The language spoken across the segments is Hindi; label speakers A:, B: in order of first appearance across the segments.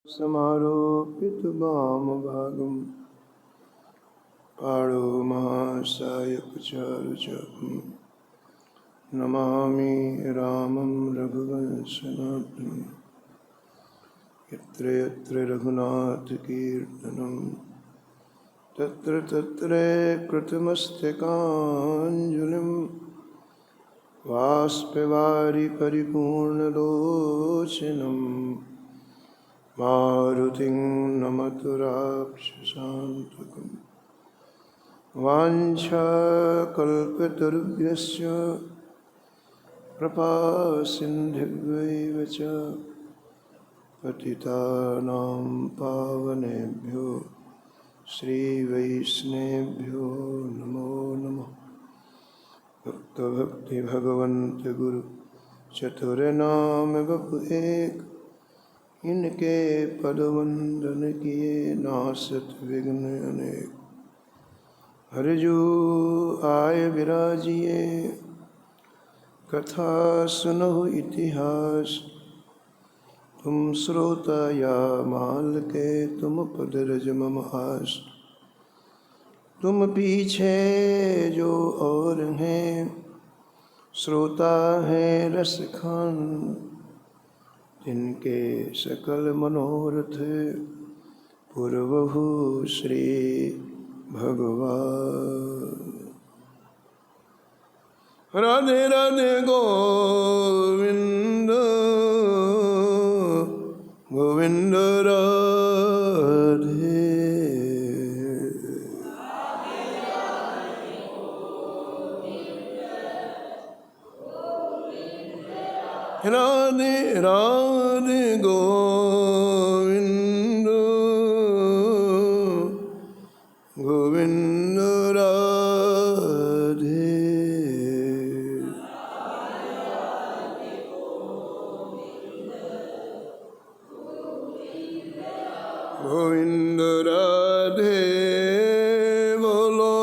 A: समारोपित वामभागं पाणो महासायकचारुचापं नमामि रामं रघुवंशनाथं। यत्र यत्र रघुनाथकीर्तनं तत्र तत्र कृतमस्तकाञ्जलिं बाष्पवारि परिपूर्णलोचनं मारुतिं नमत राक्षसान्तकं। वाञ्छाकल्पतरुभ्यश्च कृपासिन्धुभ्यैव च पतितानां पावनेभ्यो श्रीवैष्णवेभ्यो नमो नमः। भक्ति भगवन्त गुरु चतुर्नाम बपु एक, इनके पदवंदन किए नासत विघ्न अनेक। हरिजू आय विराजिए कथा सुनहु इतिहास, तुम श्रोता या माल के तुम पद रज मम आस। तुम पीछे जो और हैं श्रोता हैं रस खान, जिनके सकल मनोरथ पुरवहु श्री भगवान। राधे राधे गोविंद गोविंद राधे। राधे राधे गोविंद गोविंद राधे। गोविंद राधे बोलो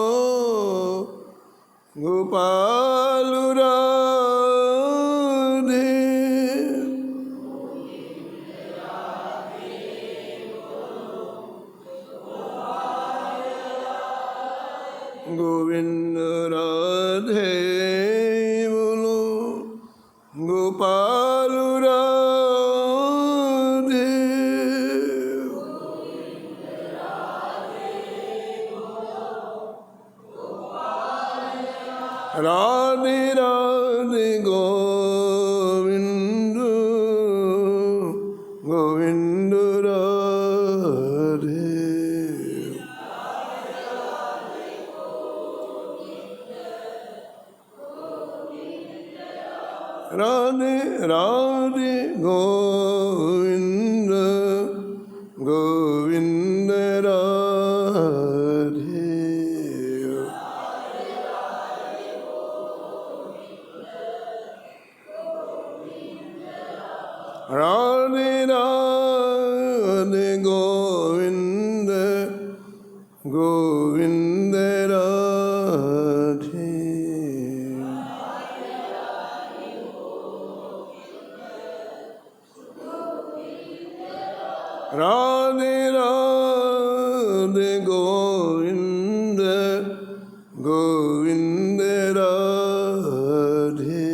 A: गोपाल राधे। गोविंद राधे बोलो गोपाल राधे। राधे राधे गोविंद गोविंद राधे। राधे राधे गोविंद गोविंद राधे। राधे राधे गोविंद गोविंद राधे। राधे राधे गोविंद गोविंद राधे।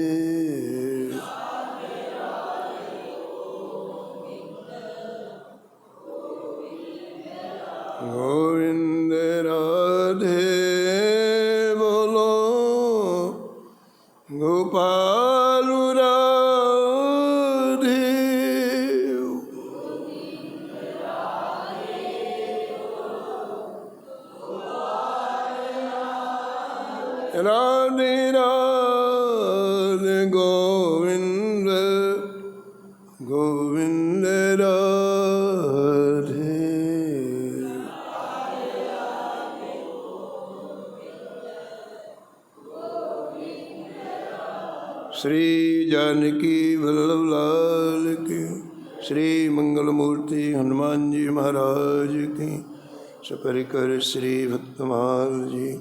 A: गोविंद राधे बोलो गोपाल राधे। राधे राधे गोविंद गोविंद राधे। श्री जानकी वल्लभ लाल की, श्री मंगलमूर्ति हनुमान जी महाराज की, सपरिकर श्री भक्तमाल जी,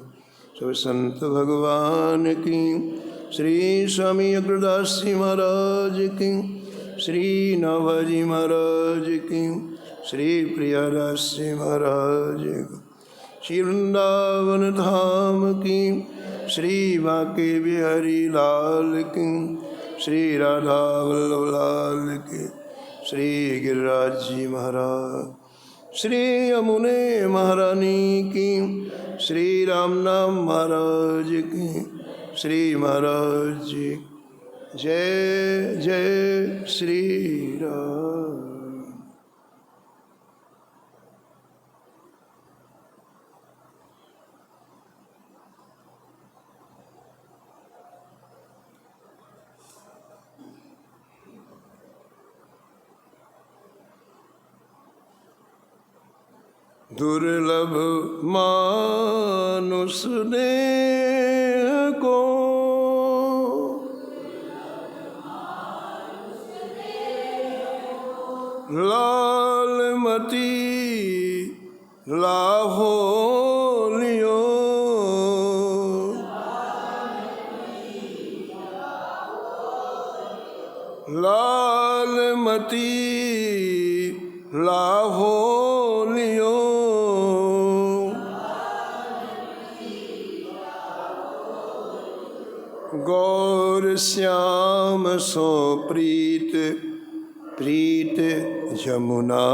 A: सब संत भगवान की, श्री स्वामी अग्रदास जी महाराज की, श्री नाभाजी महाराज की, श्री प्रियदासी महाराज की, श्री वृंदावन धाम की, श्री बांके बिहारी लाल की, श्री राधा वल्लभ लाल की, श्री गिरिराज जी महाराज, श्री यमुने महारानी की, श्री रामनाम महाराज की, श्री महाराज जी। जय जय श्री राम। दुर्लभ मानुष देह को लालमती लाहो लियो, लालमती लाहो लियो, गौर श्याम सो प्रीत, प्रीत यमुना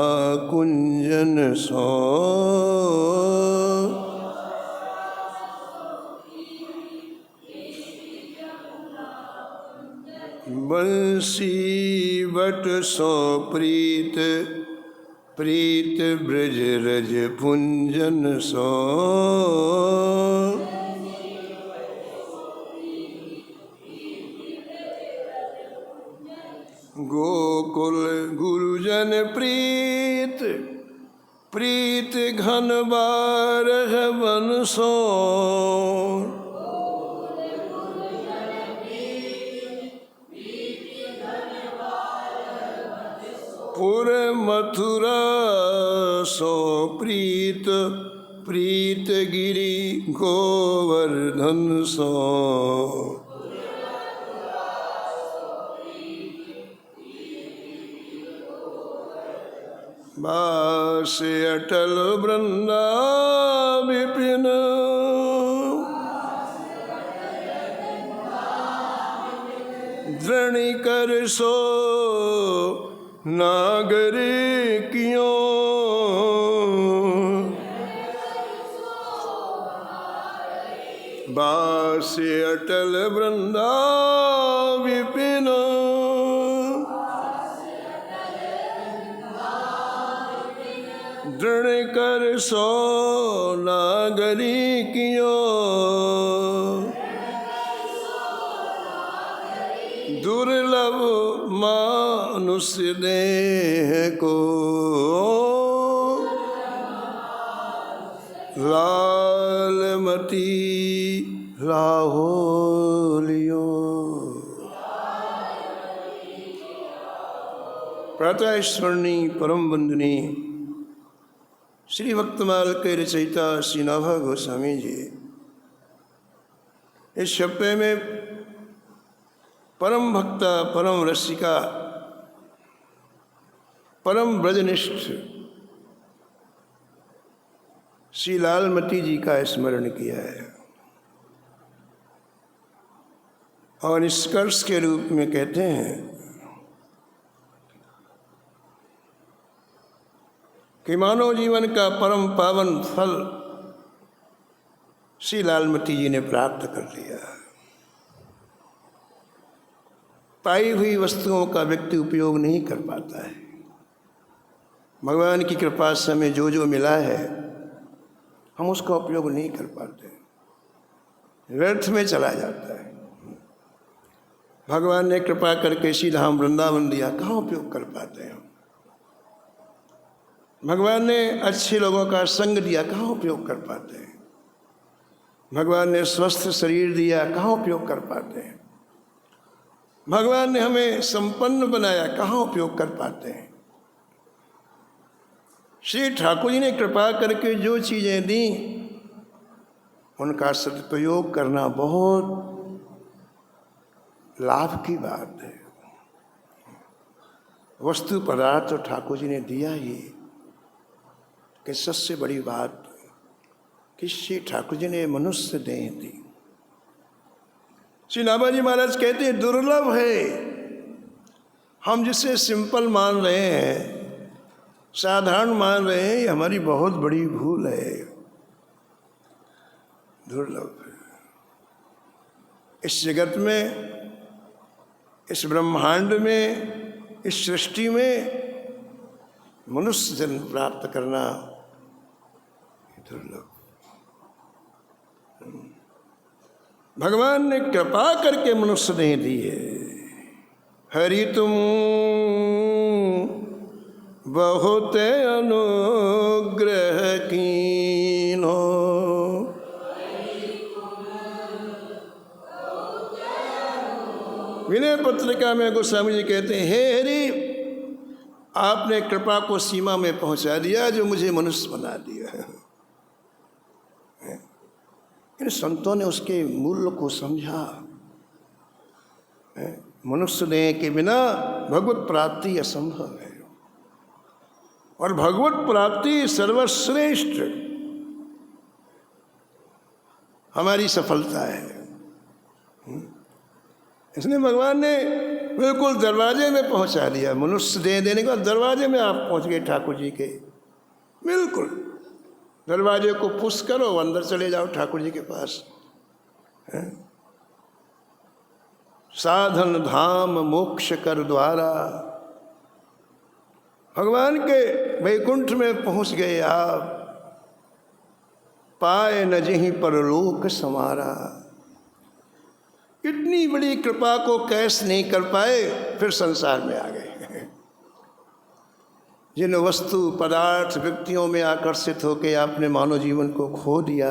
A: कुंजन सो, बंसी बट सो प्रीत, प्रीत ब्रज रज पुंजन सो, गोकुल गुरुजन प्रीत, प्रीत घन बारह बंसो, पुर मथुरा सो प्रीत, प्रीत गिरि गोवर्धन सो, बास अटल वृंदा विपिन, द्रणिकर सो नागर कियो, बास अटल वृंदा विपिन, दृढ़ कर सो नागरी कियो, दुर्लभ मानुष देह को लालमती लाहो लियो। प्रातः स्मरणी परम वंदनी श्री भक्तमाल के रचयिता श्री नाभा गोस्वामी जी इस शब्द में परम भक्ता, परम रसिका, परम ब्रजनिष्ठ श्री लालमती जी का स्मरण किया है और निष्कर्ष के रूप में कहते हैं कि मानव जीवन का परम पावन फल श्री लालमती जी ने प्राप्त कर लिया। पाई हुई वस्तुओं का व्यक्ति उपयोग नहीं कर पाता है। भगवान की कृपा से हमें जो जो मिला है हम उसका उपयोग नहीं कर पाते, व्यर्थ में चला जाता है। भगवान ने कृपा करके श्री धाम वृंदावन दिया, कहाँ उपयोग कर पाते हैं। भगवान ने अच्छे लोगों का संग दिया, कहाँ उपयोग कर पाते हैं। भगवान ने स्वस्थ शरीर दिया, कहाँ उपयोग कर पाते हैं। भगवान ने हमें संपन्न बनाया, कहाँ उपयोग कर पाते हैं। श्री ठाकुर जी ने कृपा करके जो चीज़ें दी उनका सदुपयोग करना बहुत लाभ की बात है। वस्तु पदार्थ तो ठाकुर जी ने दिया ही, कि सबसे बड़ी बात कि श्री ठाकुर जी ने मनुष्य देह दी। श्री नाभाजी महाराज कहते हैं दुर्लभ है। हम जिसे सिंपल मान रहे हैं, साधारण मान रहे हैं, ये हमारी बहुत बड़ी भूल है। दुर्लभ है। इस जगत में, इस ब्रह्मांड में, इस सृष्टि में मनुष्य जन्म प्राप्त करना दुर्लभ। भगवान ने कृपा करके मनुष्य देह दी है। हरि तुम बहुत अनुग्रह कीन्हो, विनय पत्रिका में गोस्वामी जी कहते हैं, हे हरि, आपने कृपा को सीमा में पहुंचा दिया जो मुझे मनुष्य बना दिया। इन संतों ने उसके मूल्य को समझा। मनुष्य देह के बिना भगवत प्राप्ति असंभव है, और भगवत प्राप्ति सर्वश्रेष्ठ हमारी सफलता है। इसलिए भगवान ने बिल्कुल दरवाजे में पहुंचा दिया। मनुष्य देह देने के बाद दरवाजे में आप पहुंच गए ठाकुर जी के। बिल्कुल दरवाजे को पुश करो, अंदर चले जाओ ठाकुर जी के पास। साधन धाम मोक्ष कर द्वारा, भगवान के वैकुंठ में पहुंच गए आप। पाए न जहीं परलोक समारा। इतनी बड़ी कृपा को कैस नहीं कर पाए, फिर संसार में आ गए। जिन वस्तु पदार्थ व्यक्तियों में आकर्षित होकर आपने मानव जीवन को खो दिया,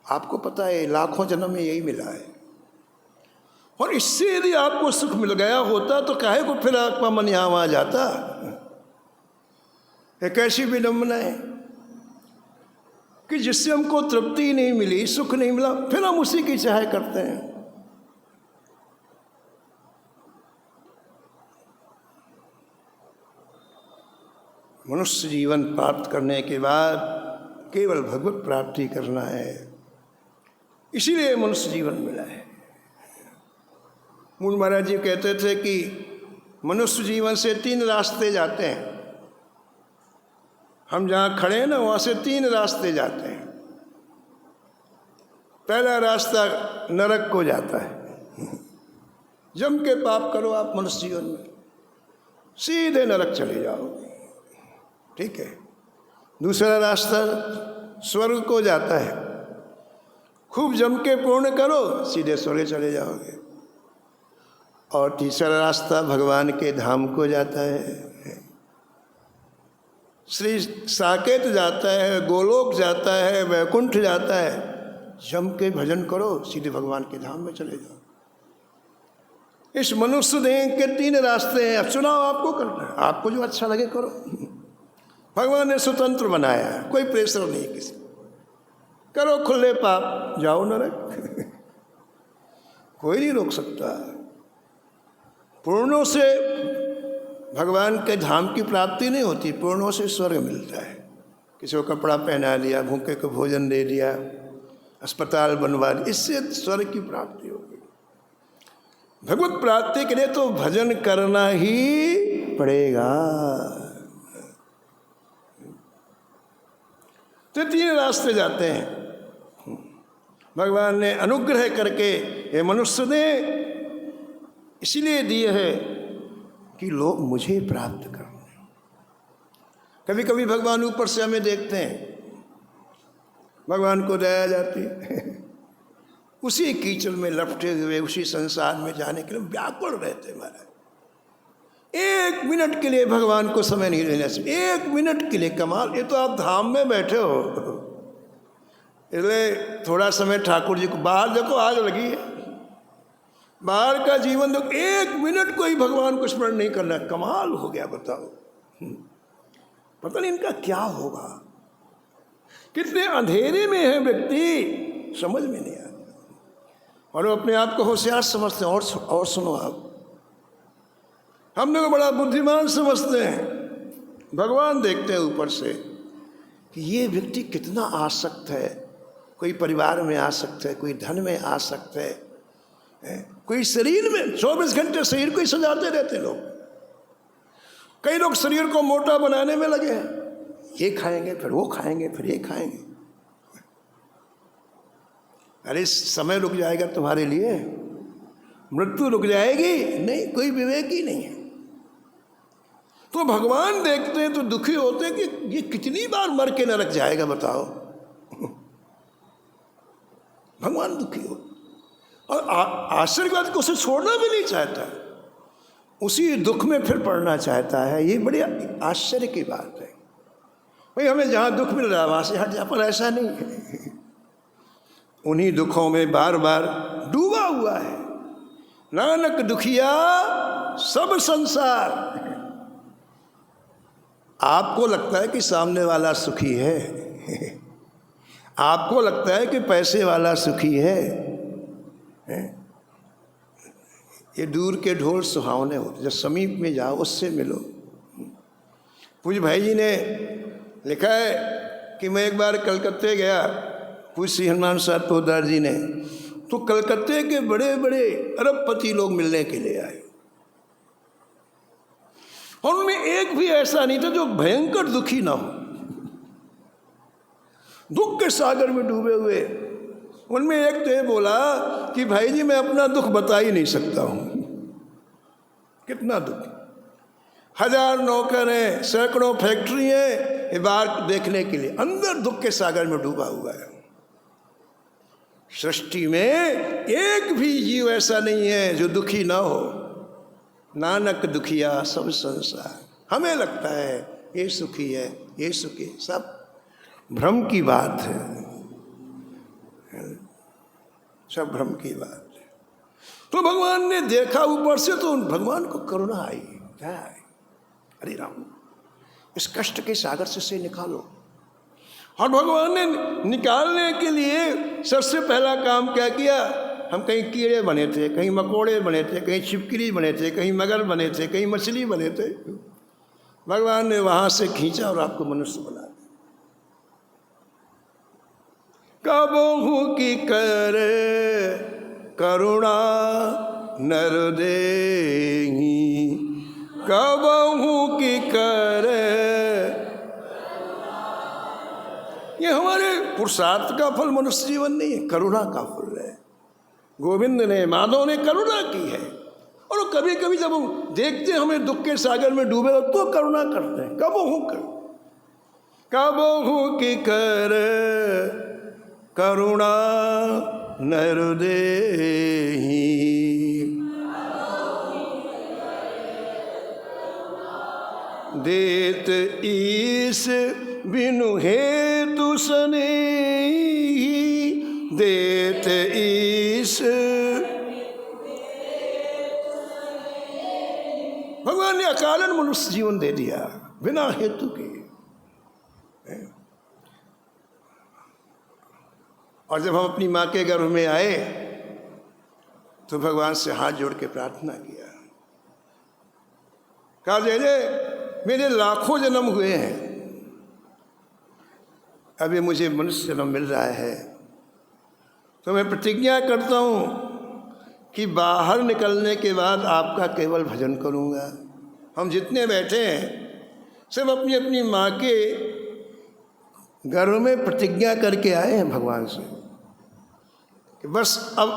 A: आपको पता है लाखों जन्म में यही मिला है। और इससे यदि आपको सुख मिल गया होता तो काहे को फिर आपका मन यहाँ आ जाता। एक ऐसी विडंबना है कि जिससे हमको तृप्ति नहीं मिली, सुख नहीं मिला, फिर हम उसी की चाह करते हैं। मनुष्य जीवन प्राप्त करने के बाद केवल भगवत प्राप्ति करना है, इसीलिए मनुष्य जीवन मिला है। मूल महाराज जी कहते थे कि मनुष्य जीवन से 3 रास्ते जाते हैं। हम जहाँ खड़े हैं ना, वहाँ से 3 रास्ते जाते हैं। पहला रास्ता नरक को जाता है। जम के पाप करो आप मनुष्य जीवन में, सीधे नरक चले जाओगे, ठीक है। दूसरा रास्ता स्वर्ग को जाता है। खूब जम के पूर्ण करो, सीधे स्वर्ग चले जाओगे। और तीसरा रास्ता भगवान के धाम को जाता है। श्री साकेत जाता है, गोलोक जाता है, वैकुंठ जाता है। जम के भजन करो, सीधे भगवान के धाम में चले जाओ। इस मनुष्य देह के 3 रास्ते हैं। अब चुनाव आपको करना है, आपको जो अच्छा लगे करो। भगवान ने स्वतंत्र बनाया है, कोई प्रेशर नहीं किसी। करो खुले पाप, जाओ नरक। कोई नहीं रोक सकता। पूर्णों से भगवान के धाम की प्राप्ति नहीं होती, पूर्णों से स्वर्ग मिलता है। किसी को कपड़ा पहना दिया, भूखे को भोजन दे दिया, अस्पताल बनवा दिया, इससे स्वर्ग की प्राप्ति होगी। भगवत प्राप्ति के लिए तो भजन करना ही पड़ेगा। तो 3 रास्ते जाते हैं। भगवान ने अनुग्रह करके ये मनुष्य ने इसलिए दिए है कि लोग मुझे प्राप्त करें। कभी कभी भगवान ऊपर से हमें देखते हैं, भगवान को दया जाती है। उसी कीचड़ में लपटे हुए उसी संसार में जाने के लिए व्याकुल रहते महाराज। 1 मिनट के लिए भगवान को समय नहीं देना चाहिए। 1 मिनट के लिए। कमाल, ये तो आप धाम में बैठे हो, इसलिए थोड़ा समय ठाकुर जी को, बाहर देखो आग लगी है, बाहर का जीवन देखो, 1 मिनट कोई भगवान को स्मरण नहीं करना। कमाल हो गया, बताओ। पता नहीं इनका क्या होगा। कितने अंधेरे में है व्यक्ति, समझ में नहीं आता। और वो अपने आप को होशियार समझते हैं। और सुनो, आप हम लोग बड़ा बुद्धिमान समझते हैं। भगवान देखते हैं ऊपर से कि ये व्यक्ति कितना आसक्त है। कोई परिवार में आसक्त है, कोई धन में आसक्त है, कोई शरीर में 24 घंटे शरीर को ही सजाते रहते लोग। कई लोग शरीर को मोटा बनाने में लगे हैं, ये खाएंगे फिर वो खाएंगे फिर ये खाएंगे। अरे समय रुक जाएगा तुम्हारे लिए, मृत्यु रुक जाएगी नहीं, कोई विवेक ही नहीं है। तो भगवान देखते हैं तो दुखी होते हैं कि ये कितनी बार मर के नरक जाएगा बताओ। भगवान दुखी हो और आशीर्वाद को उसे छोड़ना भी नहीं चाहता, उसी दुख में फिर पड़ना चाहता है। ये बड़ी आश्चर्य की बात है। भाई हमें जहाँ दुख मिल रहा है वहाँ से हट जा, पर ऐसा नहीं है। उन्हीं दुखों में बार बार डूबा हुआ है। नानक दुखिया सब संसार। आपको लगता है कि सामने वाला सुखी है, आपको लगता है कि पैसे वाला सुखी है। ये दूर के ढोल सुहावने होते, जब समीप में जाओ उससे मिलो। पूज्य भाई जी ने लिखा है कि मैं एक बार कलकत्ते गया, पूज्य श्री हनुमान साहब पोदार जी ने, तो कलकत्ते के बड़े बड़े अरबपति लोग मिलने के लिए आए और उनमें एक भी ऐसा नहीं था जो भयंकर दुखी ना हो, दुख के सागर में डूबे हुए। उनमें एक तो ये बोला कि भाई जी मैं अपना दुख बता ही नहीं सकता हूं, कितना दुख। 1000 नौकर हैं, सैकड़ों फैक्ट्री हैं, ये बाहर देखने के लिए, अंदर दुख के सागर में डूबा हुआ है। सृष्टि में एक भी जीव ऐसा नहीं है जो दुखी ना हो। नानक दुखिया सब संसार। हमें लगता है ये सुखी है, ये सुखी, सब भ्रम की बात है, सब भ्रम की बात है। तो भगवान ने देखा ऊपर से, तो भगवान को करुणा आई। क्या है? अरे राम, इस कष्ट के सागर से निकालो। और भगवान ने निकालने के लिए सबसे पहला काम क्या किया? हम कहीं कीड़े बने थे, कहीं मकोड़े बने थे, कहीं छिपकली बने थे, कहीं मगर बने थे, कहीं मछली बने थे। भगवान ने वहां से खींचा और आपको मनुष्य बना दिया। कबहू की कर करुणा नर देही, कबहू की कर। ये हमारे पुरुषार्थ का फल मनुष्य जीवन नहीं है, करुणा का फल है। गोविंद ने, माधव ने करुणा की है। और कभी कभी जब हम देखते हैं हमें दुख के सागर में डूबे हो, तो करुणा करते हैं। कबहू कर, कबहू की कर करुणा नर देही, देत ईस बिनु हेतु सनेही, देत ईस। भगवान ने अकारण मनुष्य जीवन दे दिया बिना हेतु के। और जब हम अपनी माँ के गर्भ में आए तो भगवान से हाथ जोड़ के प्रार्थना किया, कहा जय मेरे लाखों जन्म हुए हैं, अभी मुझे मनुष्य जन्म मिल रहा है, तो मैं प्रतिज्ञा करता हूँ कि बाहर निकलने के बाद आपका केवल भजन करूँगा। हम जितने बैठे हैं सब अपनी अपनी माँ के गर्भ में प्रतिज्ञा करके आए हैं भगवान से कि बस अब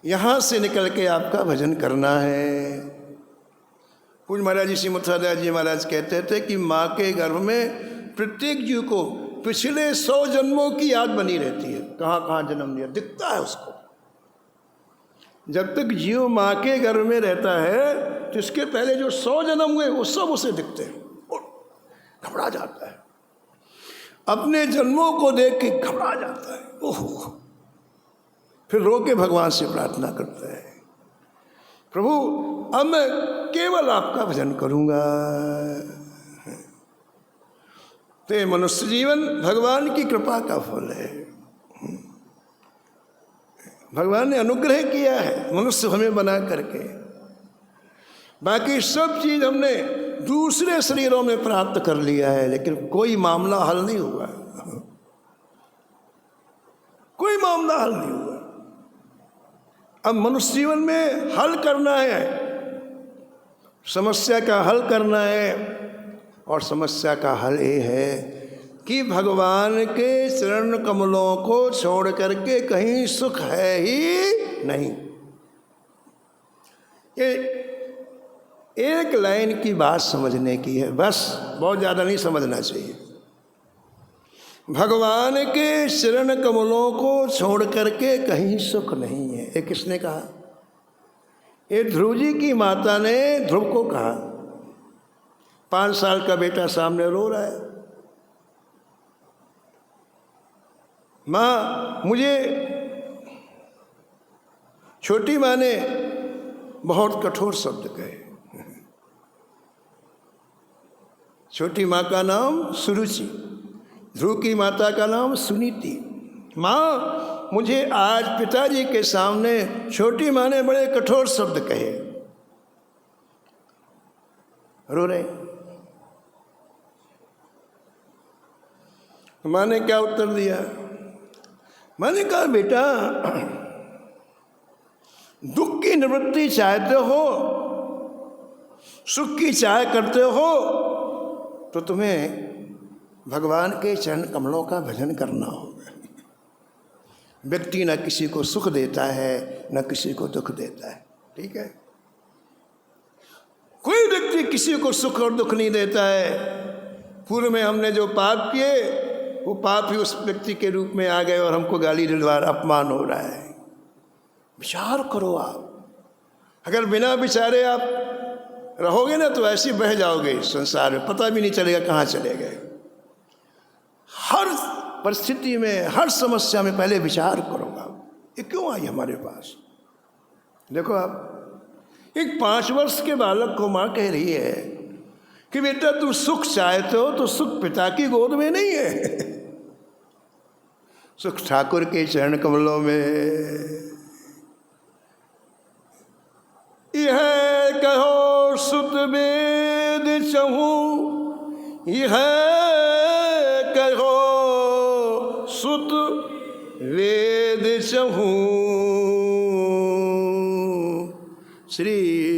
A: यहाँ से निकल के आपका भजन करना है। पूज्य महाराज जी श्री मुथुरादास जी महाराज कहते थे कि माँ के गर्भ में प्रत्येक जीव को पिछले 100 जन्मों की याद बनी रहती है, कहाँ कहाँ जन्म लिया दिखता है उसको। जब तक जीव माँ के गर्भ में रहता है तो इसके पहले जो 100 जन्म हुए वो सब उसे दिखते हैं और घबरा जाता है, अपने जन्मों को देख के घबरा जाता है। ओहो, फिर रो के भगवान से प्रार्थना करता है, प्रभु अब मैं केवल आपका भजन करूँगा। तो ये मनुष्य जीवन भगवान की कृपा का फल है। भगवान ने अनुग्रह किया है मनुष्य हमें बना करके। बाकी सब चीज़ हमने दूसरे शरीरों में प्राप्त कर लिया है, लेकिन कोई मामला हल नहीं हुआ, कोई मामला हल नहीं हुआ। अब मनुष्य जीवन में हल करना है, समस्या का हल करना है, और समस्या का हल ये है कि भगवान के चरण कमलों को छोड़ करके कहीं सुख है ही नहीं। ये एक लाइन की बात समझने की है, बस, बहुत ज़्यादा नहीं समझना चाहिए। भगवान के चरण कमलों को छोड़ करके कहीं सुख नहीं है। ये किसने कहा? ये ध्रुव जी की माता ने ध्रुव को कहा। 5 साल का बेटा सामने रो रहा है, माँ मुझे, छोटी माँ ने बहुत कठोर शब्द कहे। छोटी माँ का नाम सुरुचि, ध्रुव की माता का नाम सुनीति। माँ मुझे आज पिताजी के सामने छोटी माँ ने बड़े कठोर शब्द कहे। रो रहे। माँ ने क्या उत्तर दिया? माँ ने कहा, बेटा दुख की निवृत्ति चाहते हो, सुख की चाह करते हो, तो तुम्हें भगवान के चरण कमलों का भजन करना होगा। व्यक्ति न किसी को सुख देता है, न किसी को दुख देता है, ठीक है? कोई व्यक्ति किसी को सुख और दुख नहीं देता है। पूर्व में हमने जो पाप किए, वो पाप ही उस व्यक्ति के रूप में आ गए और हमको गाली दिलवा, अपमान हो रहा है। विचार करो आप, अगर बिना विचारे आप रहोगे ना तो ऐसे बह जाओगे संसार में, पता भी नहीं चलेगा कहाँ चले गए। हर परिस्थिति में, हर समस्या में पहले विचार करोगा, ये क्यों आई हमारे पास। देखो आप, एक 5 वर्ष के बालक को माँ कह रही है कि बेटा तुम सुख चाहते हो तो सुख पिता की गोद में नहीं है, सुख ठाकुर के चरण कमलों में। यह कहो सुत वेद चहूँ, यह कहो सुत वेद चहूँ, श्री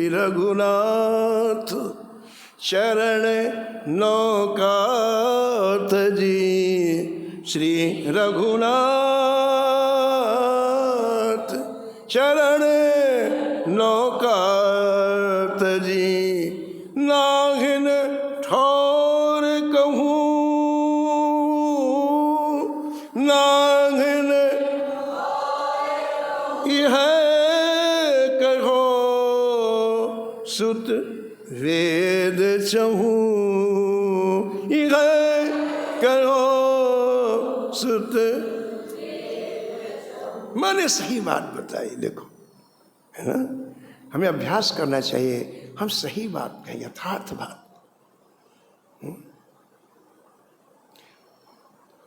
A: रघुनाथ चरण नौकात जी, श्री रघुनाथ चरण नौकात जी, नाहिन ठौर कहूँ, नाहिन यह कहो सुत वेद चहूँ, यह कहो सुत। मैंने सही बात बताई, देखो, है ना? हमें अभ्यास करना चाहिए, हम सही बात कहें, यथार्थ बात।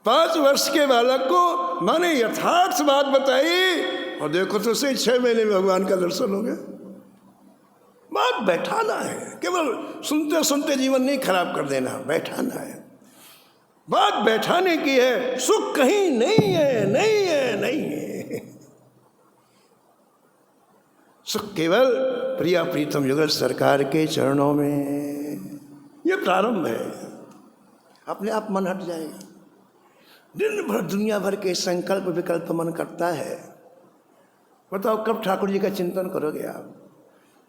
A: 5 वर्ष के बालक को मैंने यथार्थ बात बताई और देखो तो सही 6 महीने में भगवान का दर्शन हो गया। बात बैठाना है, केवल सुनते सुनते जीवन नहीं खराब कर देना, बैठाना है। बात बैठाने की है, सुख कहीं नहीं है, नहीं है, नहीं है। सुख केवल प्रिया प्रीतम युगल सरकार के चरणों में। ये प्रारंभ है, अपने आप मन हट जाएगा। दिन भर दुनिया भर के संकल्प विकल्प मन करता है। बताओ कब ठाकुर जी का चिंतन करोगे आप?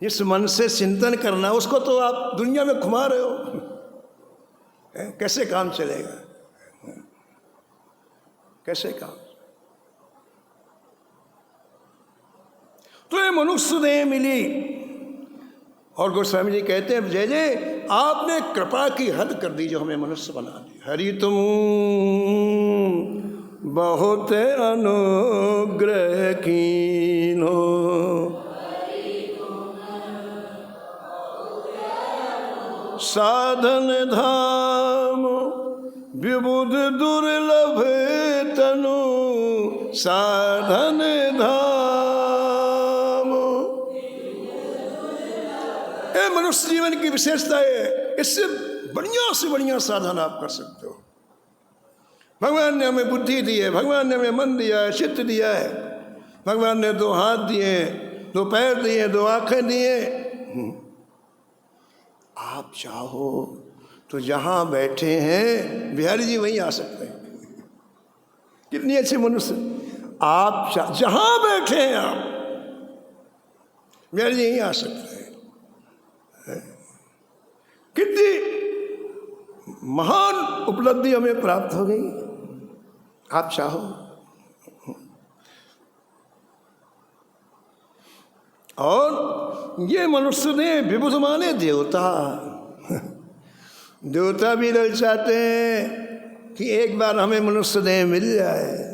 A: जिस मन से चिंतन करना, उसको तो आप दुनिया में घुमा रहे हो। कैसे काम चलेगा? कैसे काम? तो ये मनुष्य देह मिली और गोस्वामी जी कहते हैं, जय जय आपने कृपा की हद कर दी जो हमें मनुष्य बना दी। हरि तुम बहुत अनुग्रह कीनो, साधन धाम विबुध दुर्लभ तनु, साधन धाम। ये मनुष्य जीवन की विशेषता है। इससे बढ़िया से बढ़िया साधन आप कर सकते हो। भगवान ने हमें बुद्धि दी है, भगवान ने हमें मन दिया है, चित्त दिया है, भगवान ने 2 हाथ दिए, 2 पैर दिए, 2 आंखें दिए। आप चाहो तो जहां बैठे हैं बिहारी जी वहीं आ सकते हैं। कितनी अच्छे मनुष्य, आप जहां बैठे हैं आप बिहारी जी यहीं आ सकते हैं। कितनी महान उपलब्धि हमें प्राप्त हो गई। आप चाहो और ये मनुष्य ने विबुध माने देवता। देवता भी दिल चाहते हैं कि एक बार हमें मनुष्य देह मिल जाए।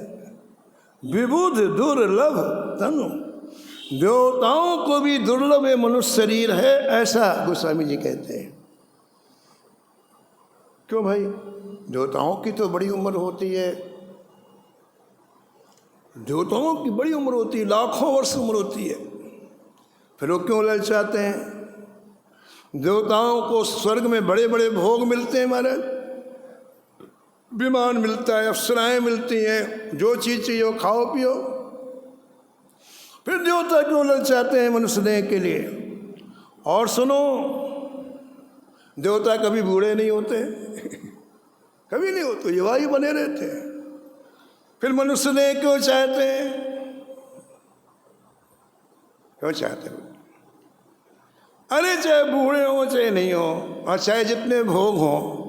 A: विबुध दुर्लभ तनु, देवताओं को भी दुर्लभ मनुष्य शरीर है, ऐसा गोस्वामी जी कहते हैं। क्यों भाई, देवताओं की तो बड़ी उम्र होती है, देवताओं की बड़ी उम्र होती है, लाखों वर्ष उम्र होती है, फिर वो क्यों ललचाते हैं? देवताओं को स्वर्ग में बड़े बड़े भोग मिलते हैं महाराज, विमान मिलता है, अप्सराएं मिलती हैं, जो चीज़ चाहिए वो खाओ पियो। फिर देवता क्यों ललचाते हैं मनुष्य देह के लिए? और सुनो, देवता कभी बूढ़े नहीं होते, कभी नहीं होते, युवा ही बने रहते हैं। फिर मनुष्य देह क्यों चाहते हैं? क्यों चाहते हैं? अरे चाहे बूढ़े हो चाहे नहीं हो, और चाहे जितने भोग हो,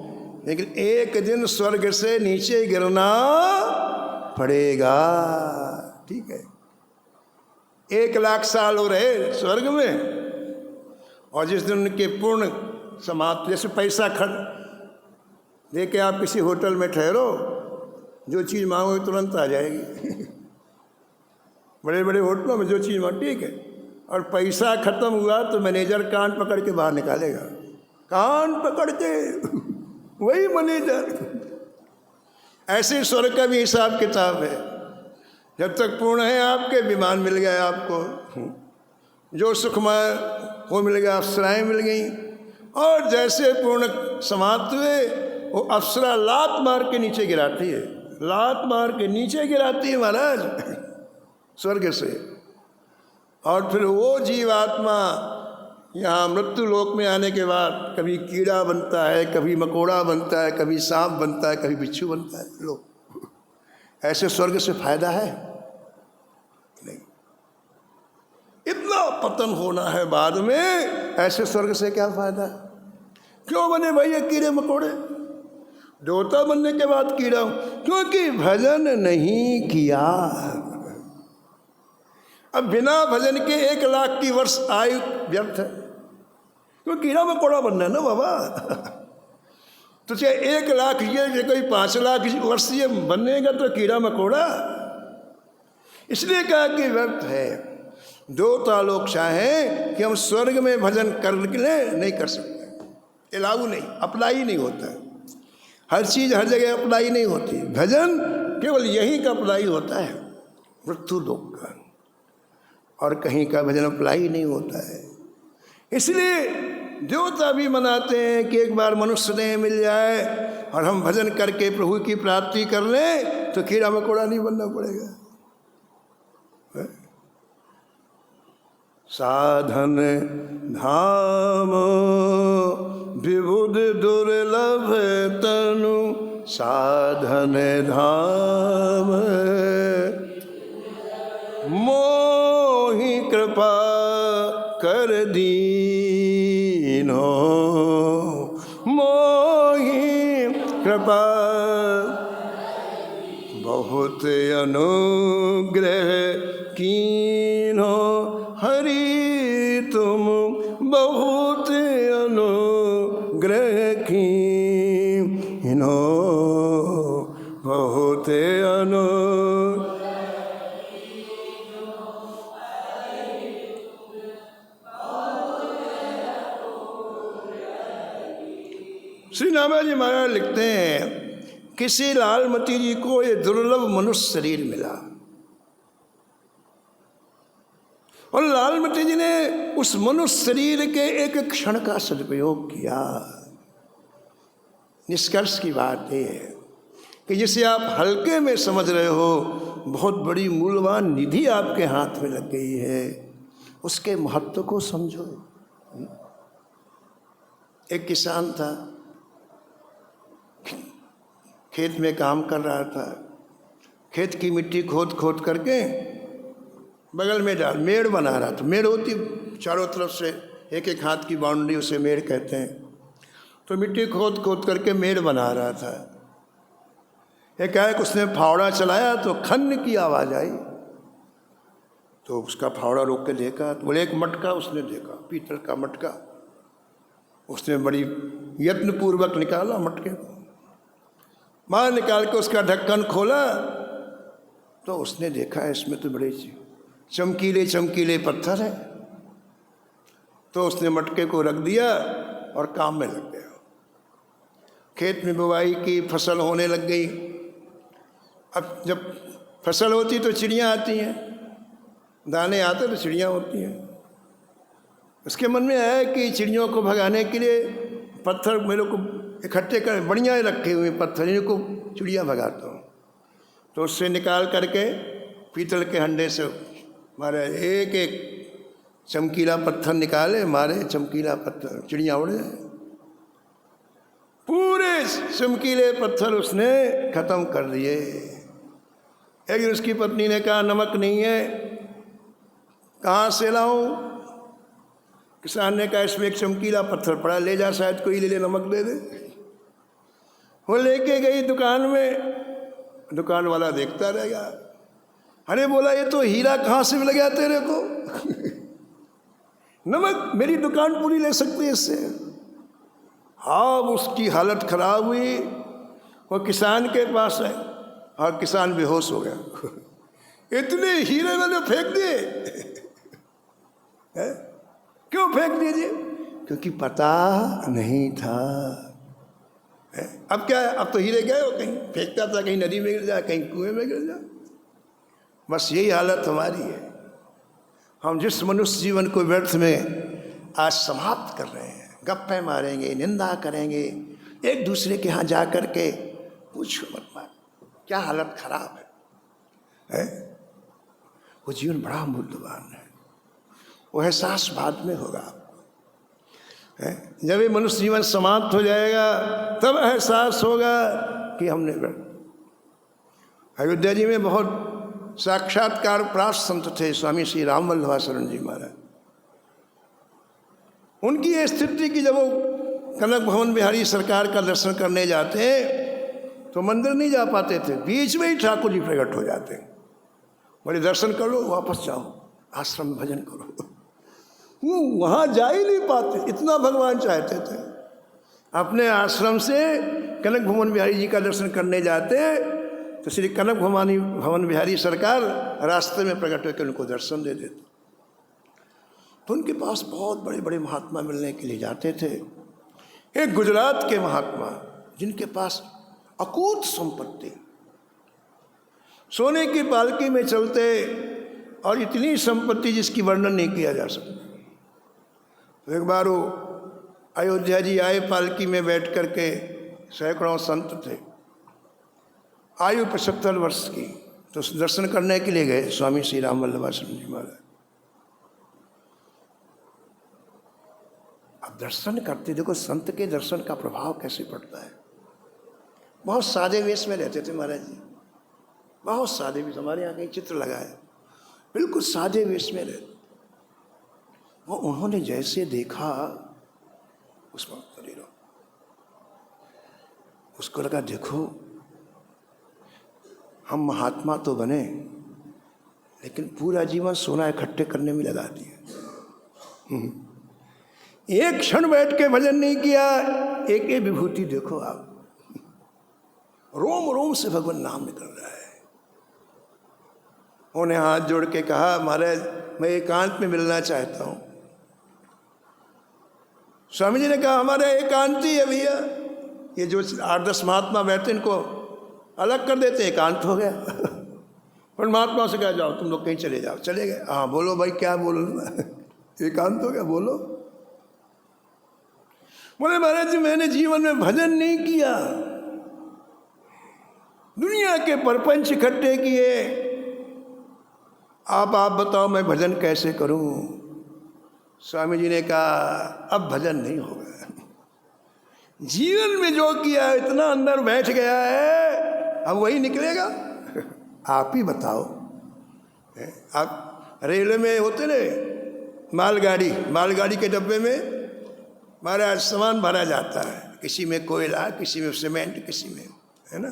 A: लेकिन एक दिन स्वर्ग से नीचे गिरना पड़ेगा। ठीक है, 1,00,000 साल हो रहे स्वर्ग में, और जिस दिन उनके पूर्ण समाप्त, जैसे पैसा खर्च दे के आप किसी होटल में ठहरो, जो चीज़ मांगोगे तुरंत आ जाएगी। बड़े बड़े होटलों में जो चीज़ मांगो ठीक है, और पैसा खत्म हुआ तो मैनेजर कान पकड़ के बाहर निकालेगा, कान पकड़ के वही मैनेजर। ऐसे स्वर्ग का भी हिसाब किताब है। जब तक पूर्ण है आपके, विमान मिल गया आपको, जो सुखमय वो मिल गया, अप्सराएं मिल गई, और जैसे पूर्ण समाप्त हुए वो अप्सरा लात मार के नीचे गिराती है, लात मार के नीचे गिराती है महाराज स्वर्ग से। और फिर वो जीवात्मा यहाँ मृत्यु लोक में आने के बाद कभी कीड़ा बनता है, कभी मकोड़ा बनता है, कभी सांप बनता है, कभी बिच्छू बनता है। लो, ऐसे स्वर्ग से फायदा है नहीं। इतना पतन होना है बाद में, ऐसे स्वर्ग से क्या फायदा? क्यों बने भाई ये कीड़े मकोड़े? देवता बनने के बाद कीड़ा, क्योंकि भजन नहीं किया। अब बिना भजन के 1,00,000 की वर्ष आयु व्यर्थ है, क्योंकि कीड़ा मकोड़ा बनना है ना बाबा। तो चाहे 1,00,000 ये कोई 5,00,000 वर्ष ये बनेगा तो कीड़ा मकोड़ा। इसलिए कहा कि व्यर्थ है। देवता लोग चाहें कि हम स्वर्ग में भजन कर ले, नहीं कर सकते, अलाउ नहीं, अप्लाई नहीं होता है। हर चीज़ हर जगह अप्लाई नहीं होती। भजन केवल यहीं का अप्लाई होता है, मृत्यु लोक का, और कहीं का भजन अप्लाई नहीं होता है। इसलिए देवता भी मनाते हैं कि एक बार मनुष्य देह मिल जाए और हम भजन करके प्रभु की प्राप्ति कर लें तो कीड़ा मकोड़ा नहीं बनना पड़ेगा। साधन धाम विबुध दुर्लभ तनु, साधन धाम मोहि कृपा कर दीनो, मोहि कृपा बहुत अनुग्रह कीनो, हरि तुम बहुत अनुग्रह कीनो, बहुत श्री नामाजी महाराज लिखते हैं, किसी लालमती जी को ये दुर्लभ मनुष्य शरीर मिला, और लालमती जी ने उस मनुष्य शरीर के एक क्षण का सदुपयोग किया। निष्कर्ष की बात ये है कि जिसे आप हल्के में समझ रहे हो, बहुत बड़ी मूल्यवान निधि आपके हाथ में लग गई है, उसके महत्व को समझो। एक किसान था, खेत में काम कर रहा था, खेत की मिट्टी खोद खोद करके बगल में डाल मेड़ बना रहा था। मेड़ होती चारों तरफ से एक एक हाथ की बाउंड्री, उसे मेड़ कहते हैं। तो मिट्टी खोद खोद करके मेड़ बना रहा था। एकाएक उसने फावड़ा चलाया तो खन्न की आवाज़ आई। तो उसका फावड़ा रोक के देखा तो बोले एक मटका उसने देखा, पीतल का मटका। उसने बड़ी यत्नपूर्वक निकाला मटके को, बाहर निकाल के उसका ढक्कन खोला तो उसने देखा इसमें तो बड़े चमकीले चमकीले पत्थर हैं। तो उसने मटके को रख दिया और काम में लग गया। खेत में बुवाई की, फसल होने लग गई। अब जब फसल होती तो चिड़ियाँ आती हैं, दाने आते तो चिड़ियाँ होती हैं। उसके मन में आया कि चिड़ियों को भगाने के लिए पत्थर मेरे को इकट्ठे कर, बढ़िया रखे हुए पत्थर, इनको चिड़िया भगाता हूँ। तो उससे निकाल करके पीतल के हंडे से मारे, एक एक चमकीला पत्थर निकाले, मारे चमकीला पत्थर, चिड़िया उड़ जाए। पूरे चमकीले पत्थर उसने खत्म कर दिए। एक दिन उसकी पत्नी ने कहा नमक नहीं है, कहाँ से लाऊं? किसान ने कहा इसमें एक चमकीला पत्थर पड़ा, ले जा, शायद कोई ले ले, नमक दे दे। वो लेके गई दुकान में, दुकान वाला देखता रह गया। अरे बोला ये तो हीरा कहाँ से मिल गया तेरे को? नमक मेरी दुकान पूरी ले सकती है इससे। हाँ, उसकी हालत खराब हुई। वो किसान के पास है और किसान बेहोश हो गया। इतने हीरे मैंने फेंक दिए। क्यों फेंक दीजिए? क्योंकि पता नहीं था। अब क्या है, अब तो हीरे गए हो, कहीं फेंकता था, कहीं नदी में गिर जाए, कहीं कुएं में गिर जाए। बस यही हालत हमारी है। हम जिस मनुष्य जीवन को व्यर्थ में आज समाप्त कर रहे हैं, गप्पे मारेंगे, निंदा करेंगे, एक दूसरे के यहाँ जा कर के पूछो मत मार, क्या हालत खराब है? वो जीवन बड़ा मूल्यवान है। वो एहसास बाद में होगा आपको। जब ये मनुष्य जीवन समाप्त हो जाएगा तब एहसास होगा कि हमने। अयोध्या जी में बहुत साक्षात्कार प्राप्त संत थे स्वामी श्री राम वल्लभाचरण जी महाराज। उनकी ये स्थिति कि जब वो कनक भवन बिहारी सरकार का दर्शन करने जाते तो मंदिर नहीं जा पाते थे, बीच में ही ठाकुर जी प्रकट हो जाते। बोले दर्शन कर लो, वापस जाओ, आश्रम में भजन करो। वो वहाँ जा ही नहीं पाते, इतना भगवान चाहते थे। अपने आश्रम से कनक भवन बिहारी जी का दर्शन करने जाते तो श्री कनक भवन बिहारी सरकार रास्ते में प्रकट होकर उनको दर्शन दे देते। तो उनके पास बहुत बड़े बड़े महात्मा मिलने के लिए जाते थे। एक गुजरात के महात्मा जिनके पास अकूत संपत्ति, सोने की पालकी में चलते और इतनी संपत्ति जिसकी वर्णन नहीं किया जा सकता। तो एक बार वो अयोध्या जी आए, पालकी में बैठ करके, सैकड़ों संत थे, आयु 75 वर्ष की। तो दर्शन करने के लिए गए स्वामी श्री राम वल्लभाचरण जी महाराज। अब दर्शन करते, देखो संत के दर्शन का प्रभाव कैसे पड़ता है। बहुत सादे वेश में रहते थे महाराज जी, बहुत सादे वेश। हमारे यहाँ कहीं चित्र लगा है, बिल्कुल सादे वेश में रहते। वो उन्होंने जैसे देखा उस वक्त, उसको लगा देखो हम महात्मा तो बने लेकिन पूरा जीवन सोना इकट्ठे करने में लगा दिया। एक क्षण बैठ के भजन नहीं किया। एक एक विभूति देखो आप, रोम रोम से भगवान नाम निकल रहा है। उन्हें हाथ जोड़ के कहा महाराज मैं एकांत में मिलना चाहता हूँ। स्वामी जी ने कहा हमारा एकांती है भैया, ये जो 8-10 महात्मा बैठते इनको अलग कर देते, एकांत हो गया। और महात्मा से कहा जाओ तुम लोग कहीं चले जाओ। चले गए। हाँ बोलो भाई क्या बोलो? एकांत हो गया, बोलो। बोले महाराज जी मैंने जीवन में भजन नहीं किया, दुनिया के परपंच इकट्ठे किए, आप बताओ मैं भजन कैसे करूं। स्वामी जी ने कहा अब भजन नहीं होगा, जीवन में जो किया इतना अंदर बैठ गया है, अब वही निकलेगा। आप ही बताओ, आप रेलवे में होते ना, मालगाड़ी के डब्बे में महाराज सामान भरा जाता है, किसी में कोयला, किसी में सीमेंट, किसी में, है ना।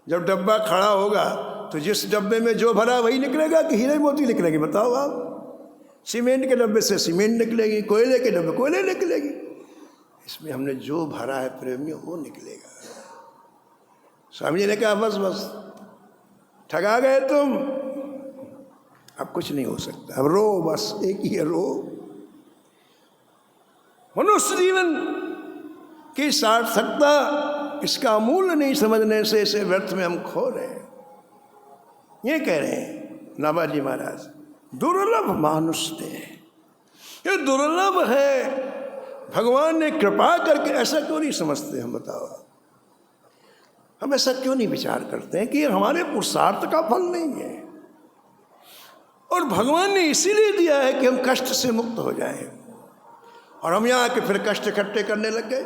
A: जब डब्बा खड़ा होगा तो जिस डब्बे में जो भरा वही निकलेगा कि हीरे मोती निकलेगी, बताओ आप। सीमेंट के डब्बे से सीमेंट निकलेगी, कोयले के डब्बे कोयले निकलेगी। इसमें हमने जो भरा है प्रेमियों वो निकलेगा। स्वामी जी ने कहा बस बस ठगा गए तुम, अब कुछ नहीं हो सकता, अब रो, बस एक ही है, रो। मनुष्य जीवन की सार्थकता, इसका मूल्य नहीं समझने से इसे व्यर्थ में हम खो रहे हैं। ये कह रहे हैं नाभाजी महाराज, दुर्लभ मानुष थे, ये दुर्लभ है, भगवान ने कृपा करके। ऐसा क्यों नहीं समझते हम, बताओ हम ऐसा क्यों नहीं विचार करते हैं कि ये हमारे पुरुषार्थ का फल नहीं है, और भगवान ने इसीलिए दिया है कि हम कष्ट से मुक्त हो जाएं, और हम यहाँ के फिर कष्ट इकट्ठे करने लग गए।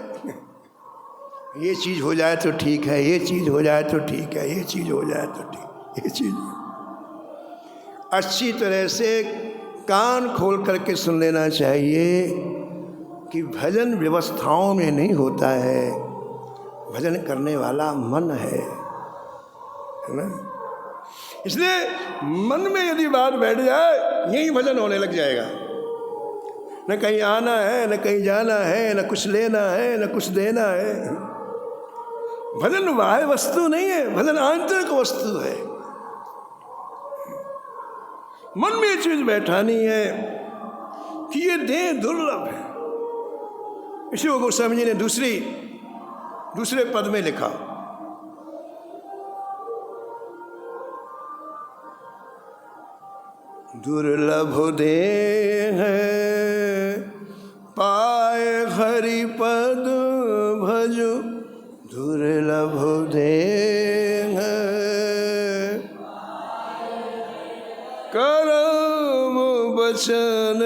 A: ये चीज़ हो जाए तो ठीक है, ये चीज़ हो जाए तो ठीक है, ये चीज़ हो जाए तो ठीक, ये चीज़ अच्छी तरह से कान खोल करके सुन लेना चाहिए कि भजन व्यवस्थाओं में नहीं होता है, भजन करने वाला मन है ना। इसलिए मन में यदि बात बैठ जाए, यही भजन होने लग जाएगा। न कहीं आना है, न कहीं जाना है, न कुछ लेना है, न कुछ देना है। भजन बाह्य वस्तु नहीं है, भजन आंतरिक वस्तु है। मन में ये चीज बैठानी है कि ये देह दुर्लभ है। इसी को गोस्वामी जी ने दूसरे पद में लिखा, दुर्लभ देह पाए हरि पद भजो, दुर्लभ देह करम बचन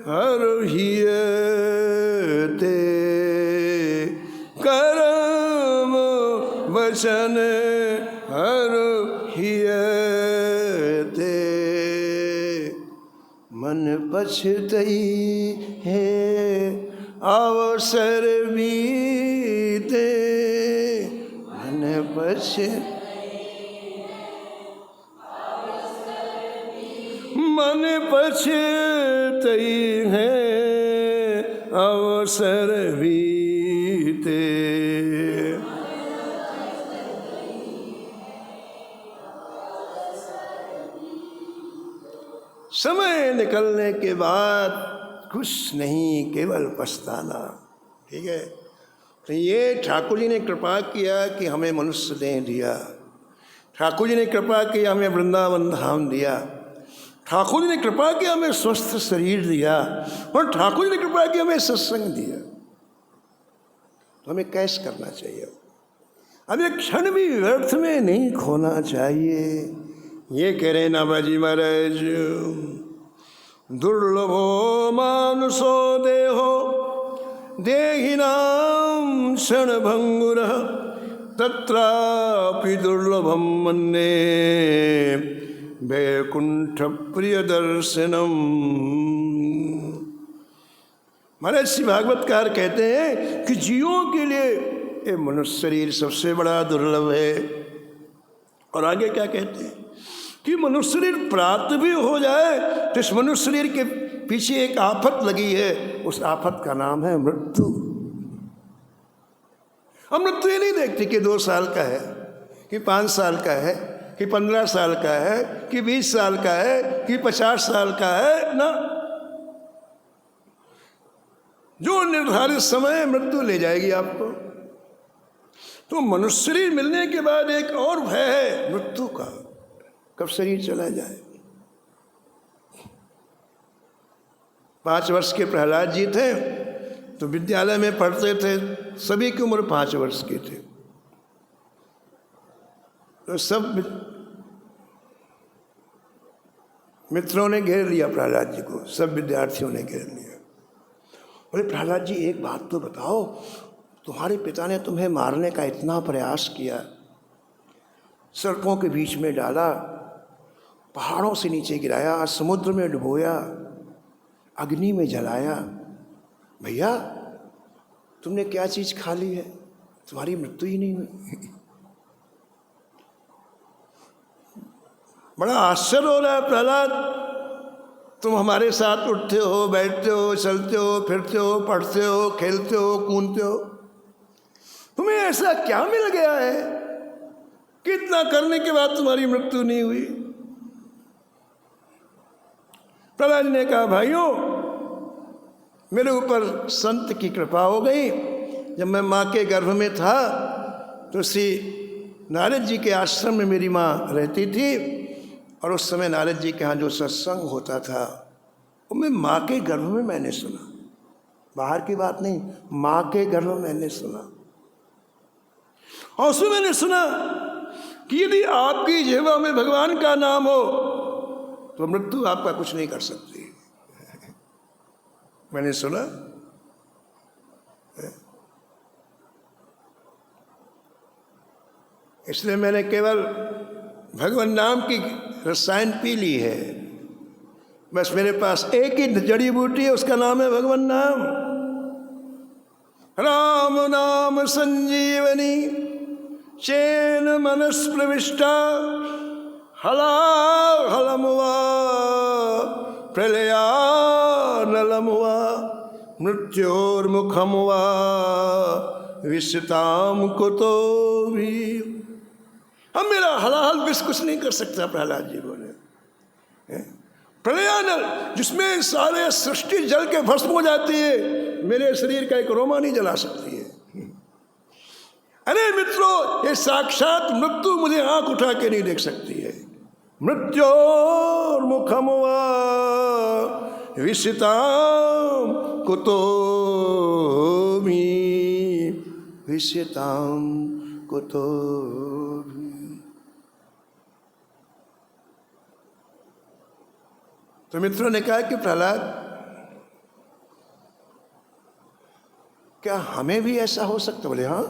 A: हरहिय ते, करम बचन हरहिय ते, मन पछतई है अवसर बीते, मन पछतई है अवसर बीते। समय निकलने के बाद कुछ नहीं, केवल पछताना। ठीक है, तो ये ठाकुर जी ने कृपा किया कि हमें मनुष्य देह दिया, ठाकुर जी ने कृपा किया हमें वृंदावन धाम दिया, ठाकुर जी ने कृपा किया हमें स्वस्थ शरीर दिया, और ठाकुर जी ने कृपा किया हमें सत्संग दिया। तो हमें कैसे करना चाहिए, अब एक क्षण भी व्यर्थ में नहीं खोना चाहिए। ये कह रहे नाभाजी महाराज, दुर्लभो मानुषो देहो देहिनां क्षणभंगुरः, तत्रापि दुर्लभं मन्ये वैकुंठ प्रिय दर्शनम। महाराज श्री भागवतकार कहते हैं कि जीवों के लिए ये मनुष्य शरीर सबसे बड़ा दुर्लभ है। और आगे क्या कहते हैं कि मनुष्य शरीर प्राप्त भी हो जाए तो इस मनुष्य शरीर के पीछे एक आफत लगी है, उस आफत का नाम है मृत्यु। हम मृत्यु ये नहीं देखते कि 2 साल का है, कि 5 साल का है, कि 15 साल का है, कि 20 साल का है, कि 50 साल का है ना। जो निर्धारित समय मृत्यु ले जाएगी आपको। तो मनुष्य शरीर मिलने के बाद एक और भय है मृत्यु का, कब शरीर चला जाए। 5 वर्ष के प्रहलाद जी थे तो विद्यालय में पढ़ते थे, सभी की उम्र 5 वर्ष की थी। तो सब मित्रों ने घेर लिया प्रहलाद जी को, सब विद्यार्थियों ने घेर लिया। बोले प्रहलाद जी एक बात तो बताओ, तुम्हारे पिता ने तुम्हें मारने का इतना प्रयास किया, सड़कों के बीच में डाला, पहाड़ों से नीचे गिराया, समुद्र में डुबोया, अग्नि में जलाया, भैया तुमने क्या चीज़ खा ली है, तुम्हारी मृत्यु ही नहीं हुई। बड़ा आश्चर्य हो रहा है प्रहलाद, तुम हमारे साथ उठते हो, बैठते हो, चलते हो, फिरते हो, पढ़ते हो, खेलते हो, कूदते हो, तुम्हें ऐसा क्या मिल गया है कि इतना करने के बाद तुम्हारी मृत्यु नहीं हुई। प्रहलाद ने कहा भाइयों, मेरे ऊपर संत की कृपा हो गई। जब मैं माँ के गर्भ में था तो श्री नारद जी के आश्रम में मेरी माँ रहती थी, और उस समय नारद जी के यहाँ जो सत्संग होता था वो मैं माँ के गर्भ में मैंने सुना, बाहर की बात नहीं, माँ के गर्भ में मैंने सुना। और उसमें मैंने सुना कि यदि आपकी जिह्वा में भगवान का नाम हो तो मृत्यु आपका कुछ नहीं कर सकती। मैंने सुना, इसलिए मैंने केवल भगवान नाम की रसायन पी ली है। बस मेरे पास एक ही जड़ी बूटी है, उसका नाम है भगवान नाम। राम नाम संजीवनी चैन मनस प्रविष्टा, हलाहलमुआ प्रलया नलमुआ मृत्योर्मुखमुआ विश्ताम कुतो भी। हम मेरा हलाहल विष कुछ नहीं कर सकता, प्रहलाद जी बोले। प्रलयानल जिसमें सारे सृष्टि जल के भस्म हो जाती है, मेरे शरीर का एक रोमा नहीं जला सकती है। अरे मित्रों, ये साक्षात मृत्यु मुझे आंख उठा के नहीं देख सकती है। मृत्योर्मुखमुआ विश्ताम कुतो भी, विश्ताम कुतो भी। तो मित्रों ने कहा कि प्रहलाद, क्या हमें भी ऐसा हो सकता? बोले हाँ,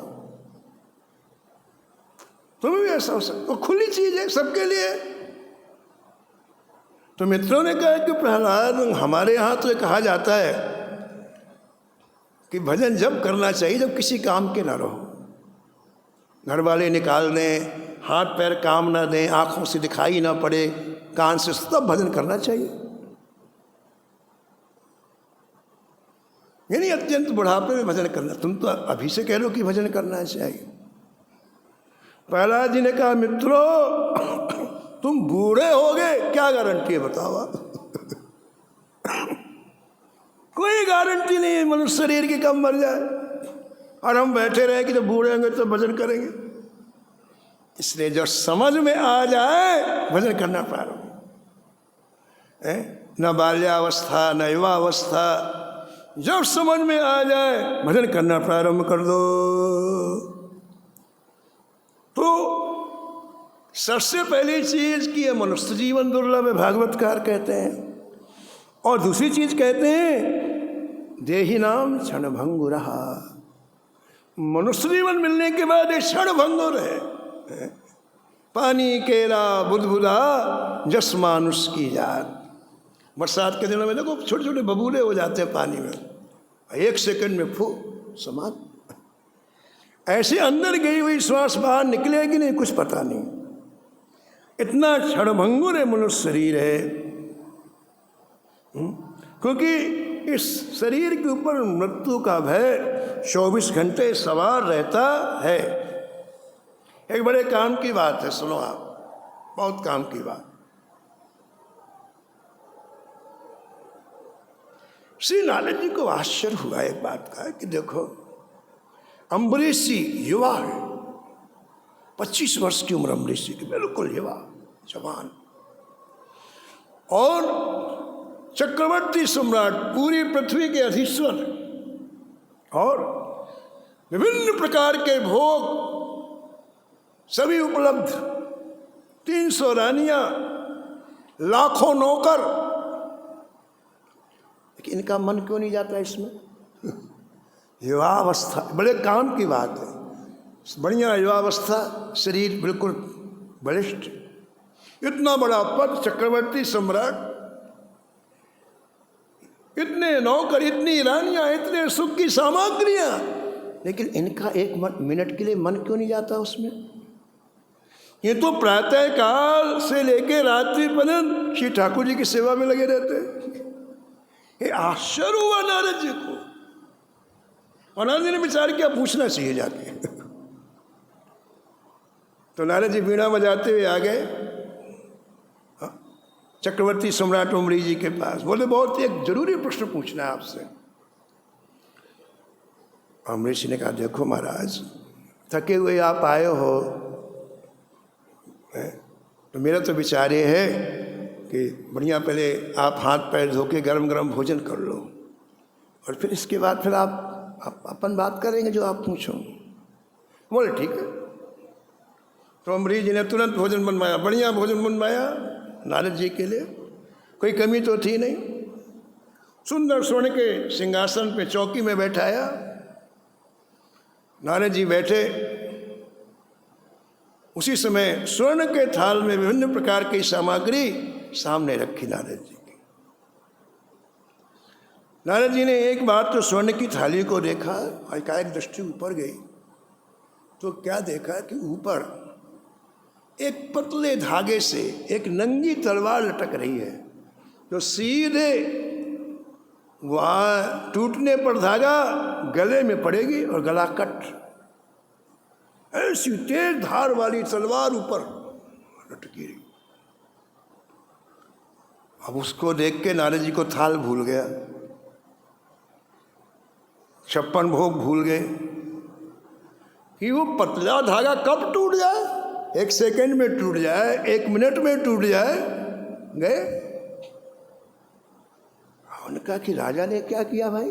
A: तुम्हें भी ऐसा हो सकता, वो खुली चीज है सबके लिए। तो मित्रों ने कहा कि प्रहलाद, हमारे यहाँ तो ये कहा जाता है कि भजन जब करना चाहिए जब किसी काम के ना रहो, घर वाले निकाल दें, हाथ पैर काम ना दें, आंखों से दिखाई ना पड़े, कान से, तब भजन करना चाहिए। यानी अत्यंत बुढ़ापे में भजन करना। तुम तो अभी से कह लो कि भजन करना चाहिए। प्रहलाद जी ने कहा मित्रों, तुम बूढ़े हो गए, क्या गारंटी है बताओ आप? कोई गारंटी नहीं है मनुष्य शरीर की कब मर जाए, और हम बैठे रहे कि जब बूढ़े होंगे तो भजन करेंगे। इसलिए जो समझ में आ जाए भजन करना प्रारंभ, न बाल्यावस्था न युवावस्था, जब समझ में आ जाए भजन करना प्रारंभ कर दो। तो सबसे पहली चीज की है मनुष्य जीवन दुर्लभ है, भागवतकार कहते हैं। और दूसरी चीज कहते हैं देही नाम क्षण भंगुर। मनुष्य जीवन मिलने के बाद एक क्षण भंगुर है। पानी केरा बुदबुदा जस मानुष की जात। बरसात के दिनों में देखो छोटे छोटे बबूले हो जाते हैं पानी में, 1 सेकंड में फू समाप्त। ऐसे अंदर गई हुई श्वास बाहर निकलेगी नहीं, कुछ पता नहीं। इतना क्षणभंगुर है मनुष्य शरीर है, क्योंकि इस शरीर के ऊपर मृत्यु का भय 24 घंटे सवार रहता है। एक बड़े काम की बात है, सुनो आप, बहुत काम की बात। श्री नारद जी को आश्चर्य हुआ एक बात का कि देखो अम्बरीश जी युवा है, 25 वर्ष की उम्र अम्बरीश जी की, बिल्कुल युवा जवान, और चक्रवर्ती सम्राट पूरी पृथ्वी के अधीश्वर और विभिन्न प्रकार के भोग सभी उपलब्ध, 300 रानियां, लाखों नौकर, लेकिन इनका मन क्यों नहीं जाता इसमें? युवावस्था बड़े काम की बात है, बढ़िया युवावस्था, शरीर बिल्कुल बलिष्ठ, इतना बड़ा पद, चक्रवर्ती सम्राट, इतने नौकर, इतनी रानियां, इतने सुख की सामग्रियां, लेकिन इनका एक मिनट के लिए मन क्यों नहीं जाता उसमें? ये तो प्रातः काल से लेके रात्रि पर्यंत श्री ठाकुर जी की सेवा में लगे रहते हैं। ये आश्चर्य हुआ नारद जी को, और नारद जी ने विचार किया पूछना चाहिए जाके। तो नारद जी वीणा बजाते हुए आ गए चक्रवर्ती सम्राट अम्बरीश जी के पास। बोले बहुत एक जरूरी प्रश्न पूछना है आपसे। अम्बरीश जी ने कहा देखो महाराज, थके हुए आप आए हो, तो मेरा तो विचार ये है कि बढ़िया पहले आप हाथ पैर धो के गरम गरम भोजन कर लो, और फिर इसके बाद फिर आप अपन बात करेंगे जो आप पूछो। बोले ठीक है। तो अम्बरीश जी ने तुरंत भोजन बनवाया, बढ़िया भोजन बनवाया नारद जी के लिए, कोई कमी तो थी नहीं। सुंदर स्वर्ण के सिंहासन पे चौकी में बैठाया, नारद जी बैठे। उसी समय स्वर्ण के थाल में विभिन्न प्रकार की सामग्री सामने रखी नारद जी की। नारद जी ने एक बार तो स्वर्ण की थाली को देखा, एकाएक दृष्टि ऊपर गई तो क्या देखा कि ऊपर एक पतले धागे से एक नंगी तलवार लटक रही है, जो सीधे वहाँ टूटने पर धागा गले में पड़ेगी और गला कट। ऐसी तेज धार वाली तलवार ऊपर लटकी रही। अब उसको देख के नारद जी को थाल भूल गया, 56 भोग भूल गए कि वो पतला धागा कब टूट जाए, 1 सेकंड में टूट जाए, 1 मिनट में टूट जाए, गए। उन्होंने कहा कि राजा ने क्या किया भाई,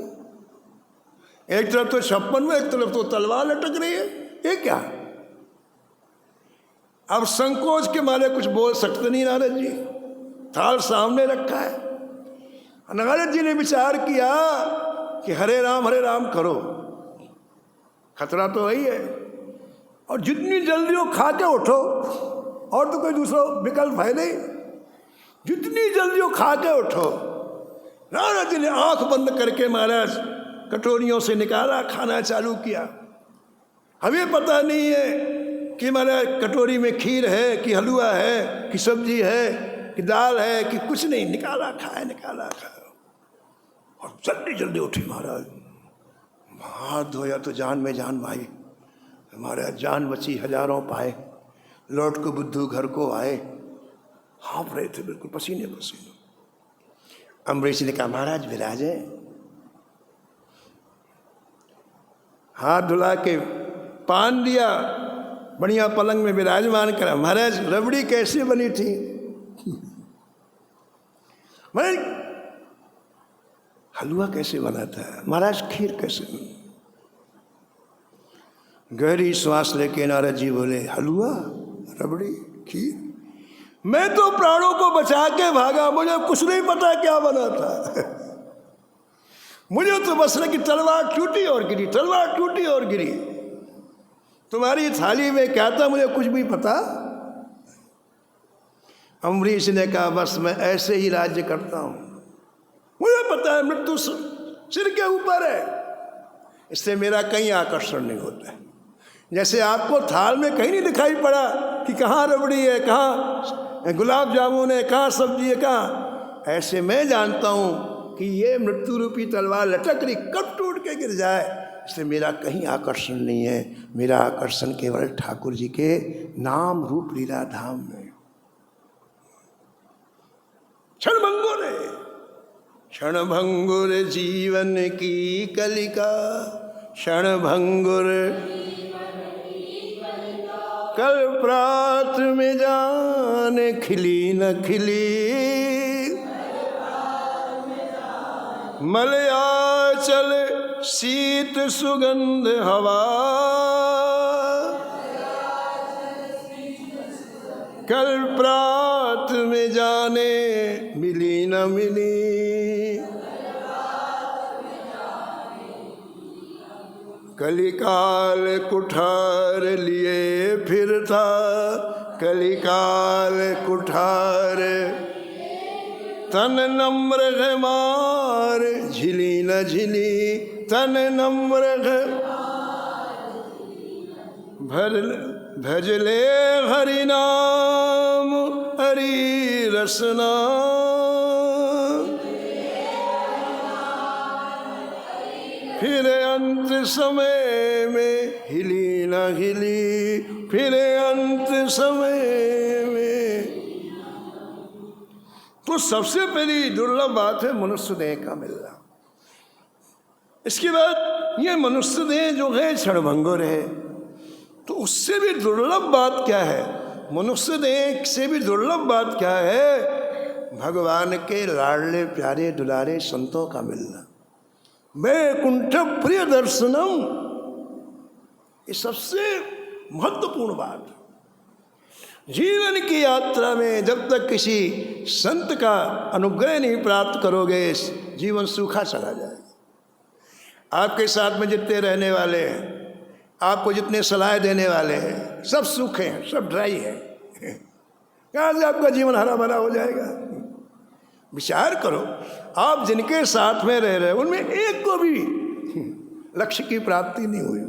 A: एक तरफ तो 56 में, एक तरफ तो तलवार लटक रही है, ये क्या? अब संकोच के मारे कुछ बोल सकते नहीं नारद जी, थाल सामने रखा है। नारद जी ने विचार किया कि हरे राम करो, खतरा तो वही है, और जितनी जल्दी हो खा के उठो, और तो कोई दूसरा विकल्प है नहीं, जितनी जल्दी हो खा के उठो। नारद जी ने आंख बंद करके महाराज कटोरियों से निकाला, खाना चालू किया। हमें पता नहीं है कि महाराज कटोरी में खीर है कि हलवा है कि सब्जी है कि दाल है कि कुछ नहीं, निकाला खाया, और जल्दी जल्दी उठी महाराज। हाथ धोया तो जान में जान भाई, महाराज जान बची, हजारों पाए, लौट को बुद्धू घर को आए, हाँफ रहे थे बिल्कुल पसीने पसीने। अम्बरीश ने कहा महाराज विराजे। हाथ धुला के पान दिया, बढ़िया पलंग में विराजमान करा। महाराज रबड़ी कैसे बनी थी? महाराज हलवा कैसे बना था? महाराज खीर कैसे बनी? गहरी श्वास लेके नारद जी बोले हलवा, रबड़ी, खीर? मैं तो प्राणों को बचा के भागा, मुझे कुछ नहीं पता क्या बना था। मुझे तो बस लगी तलवार टूटी और गिरी, तलवार टूटी और गिरी। तुम्हारी थाली में क्या था मुझे कुछ भी पता। अम्बरीश ने कहा बस मैं ऐसे ही राज्य करता हूं, मुझे पता है मृत्यु सिर के ऊपर है, इससे मेरा कहीं आकर्षण नहीं होता है। जैसे आपको थाल में कहीं नहीं दिखाई पड़ा कि कहाँ रबड़ी है, कहाँ गुलाब जामुन है, कहाँ सब्जी है, कहाँ, ऐसे मैं जानता हूँ कि ये मृत्यु रूपी तलवार लटक रही, कब टूट के गिर जाए, इसलिए मेरा कहीं आकर्षण नहीं है। मेरा आकर्षण केवल ठाकुर जी के नाम रूप लीला धाम में। क्षणभंगुर है, क्षणभंगुर जीवन की कलिका, क्षणभंगुर कल प्रात में जान खिली न खिली, मलयाचल शीत सुगंध हवा, कल प्रात में जाने मिली न मिली, कलिकाल कुठार लिए फिरता, कलिकाल कुठार तन नम्र है मार, झिली न झिली तन नम्र है, भजले हरि नाम हरि रसना, फिर अंत समय में हिली न हिली, फिर अंत समय में। तो सबसे पहली दुर्लभ बात है मनुष्य देह का मिलना। इसके बाद ये मनुष्य देह जो है क्षणभंगुर है, तो उससे भी दुर्लभ बात क्या है? मनुष्य देह से भी दुर्लभ बात क्या है? भगवान के लाडले प्यारे दुलारे संतों का मिलना, वैकुंठ प्रिय दर्शनम, ये सबसे महत्वपूर्ण बात। जीवन की यात्रा में जब तक किसी संत का अनुग्रह नहीं प्राप्त करोगे, जीवन सूखा चला जाएगा। आपके साथ में जितने रहने वाले हैं, आपको जितने सलाह देने वाले हैं, सब सूखे हैं, सब ड्राई हैं। कहाँ से आपका जीवन हरा भरा हो जाएगा? विचार करो, आप जिनके साथ में रह रहे हैं उनमें एक को भी लक्ष्य की प्राप्ति नहीं हुई,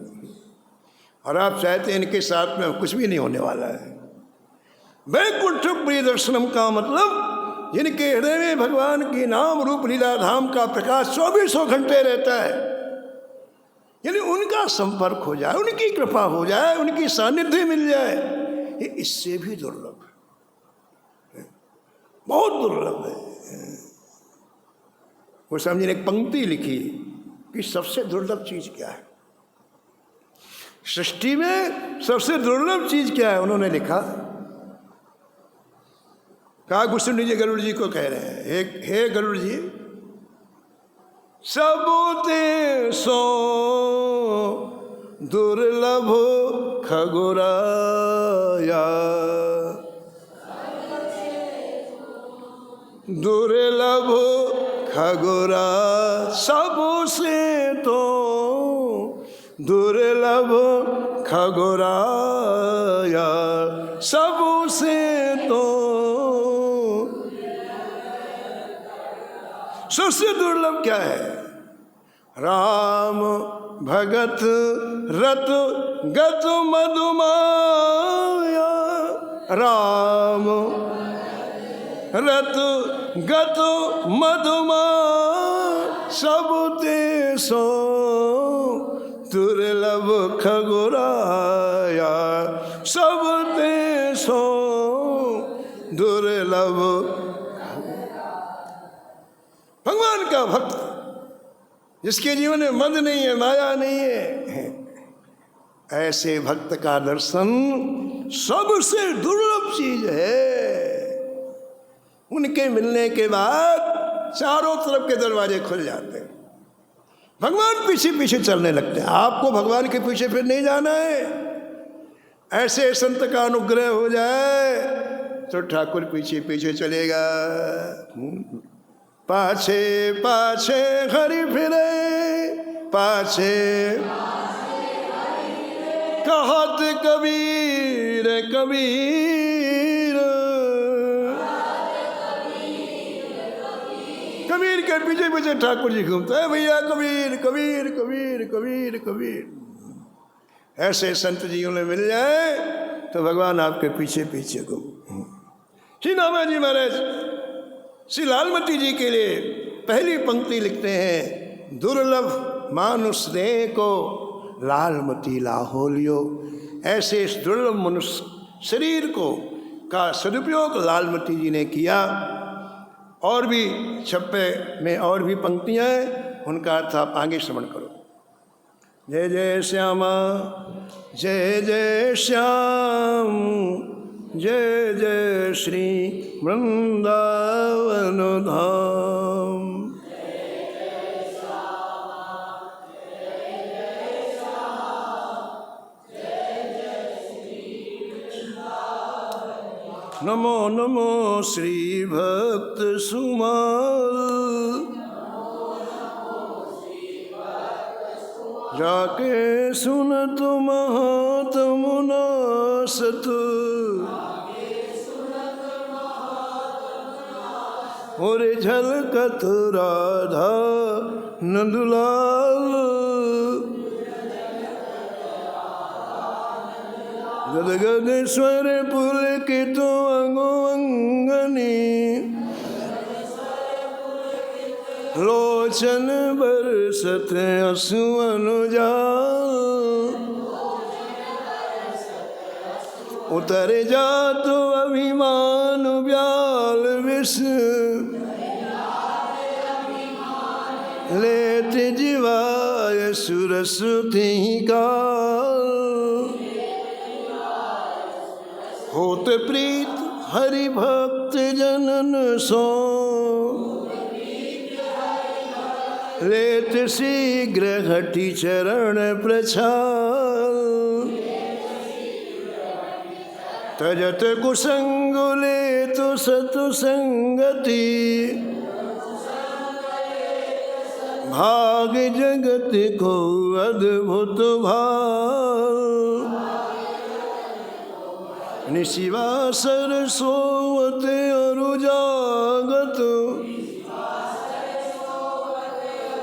A: और आप चाहते हैं इनके साथ में कुछ भी नहीं होने वाला है। वैकुंठ प्रिय दर्शनम का मतलब जिनके हृदय में भगवान की नाम रूप लीला धाम का प्रकाश 24 घंटे रहता है, यानी उनका संपर्क हो जाए, उनकी कृपा हो जाए, उनकी सानिध्य मिल जाए, ये इससे भी दुर्लभ है, बहुत दुर्लभ है। वो समझे एक पंक्ति लिखी कि सबसे दुर्लभ चीज क्या है सृष्टि में, सबसे दुर्लभ चीज क्या है? उन्होंने लिखा, कहा गोस्वामी जी गरुड़ जी को कह रहे हैं, हे गरुड़ जी, सब ते सो दुर्लभ खगुराया, दुर्लभ खगुरा, सबसे तो दुर्लभ खगुराया, सबसे तो सबसे दुर्लभ क्या है? राम भगत रत गत मधुमाया, राम रत गत मधुमा, सब ते सो दुर्लभ खगुराया, सब ते सो दुर्लभ। भगवान का भक्त जिसके जीवन में मद नहीं है, माया नहीं है, ऐसे भक्त का दर्शन सबसे दुर्लभ चीज है। उनके मिलने के बाद चारों तरफ के दरवाजे खुल जाते हैं, भगवान पीछे पीछे चलने लगते हैं। आपको भगवान के पीछे फिर नहीं जाना है। ऐसे संत का अनुग्रह हो जाए तो ठाकुर पीछे पीछे चलेगा। पाछे पाछे हरि फिरे, पाछे कहत कबीर कबीर, कबीर के पीछे पीछे ठाकुर जी घूमते हैं, भैया कबीर कबीर कबीर कबीर कबीर। ऐसे संत जीवन में मिल जाए तो भगवान आपके पीछे पीछे घूम। श्री नामाजी महाराज श्री लालमती जी के लिए पहली पंक्ति लिखते हैं, दुर्लभ मानुष देह को लालमती लाहोलियो। ऐसे इस दुर्लभ मनुष्य शरीर को का सदुपयोग लालमती जी ने किया। और भी छप्पे में और भी पंक्तियाँ हैं, उनका अर्थ आप आगे श्रवण करो। जय जय श्यामा जय जय श्याम, जय जय श्री वृंदावन धाम। नमो नमो श्री भक्त सुमाल। जाके सुनत महात्म नासत, और झलकत राधा नंदलाल। गद गद स्वर पुलकित अंगो अंगनी, लोचन बरसत असु अनुजाल। उतर जा तो अभिमान ब्याल विष, लेत जीवाय सुरस तिहि काल। होत प्रीत हरि भक्त जनन सो, लेत शीघ्र घटी चरण प्रछाल। तजत कुसंग लेत सतु संगति, भाग जगत को अद्भुत भाल। निशिवासर सोवत अरु जागत,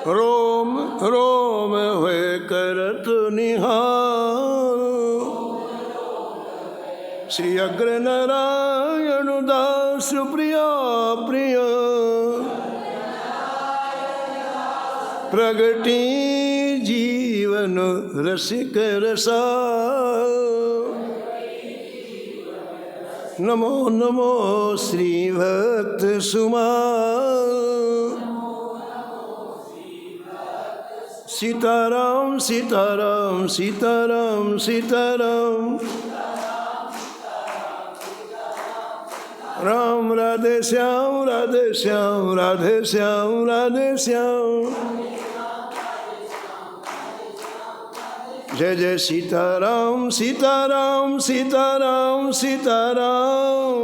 A: रोम रोम हुए करत निहाल। श्री अग्र नारायण दास प्रिया प्रिय, प्रगति जीवन रसिक रसाल। नमो नमो श्री भक्त सुमाल। सीताराम सीताराम सीताराम सीताराम, राम राधे श्याम राधे श्याम राधे श्याम राधे श्याम। जय जय सीताराम सीताराम सीताराम सीताराम,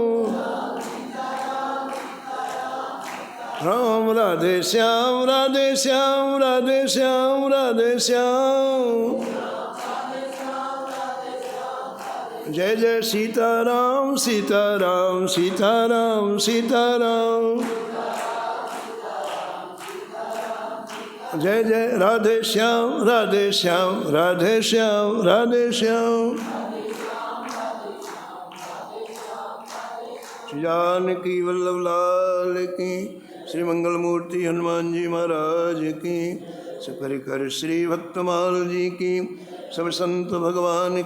A: राम राधे श्याम राधे श्याम राधे श्याम राधे श्याम। जय जय सीताराम सीताराम सीताराम सीताराम, जय जय राधे श्याम राधे श्याम राधे श्याम राधे श्याम। श्री जानकी वल्लभ लाल की, श्री मंगल मूर्ति हनुमान जी महाराज की, सपरिकर श्री भक्तमाल जी की, सब संत भगवान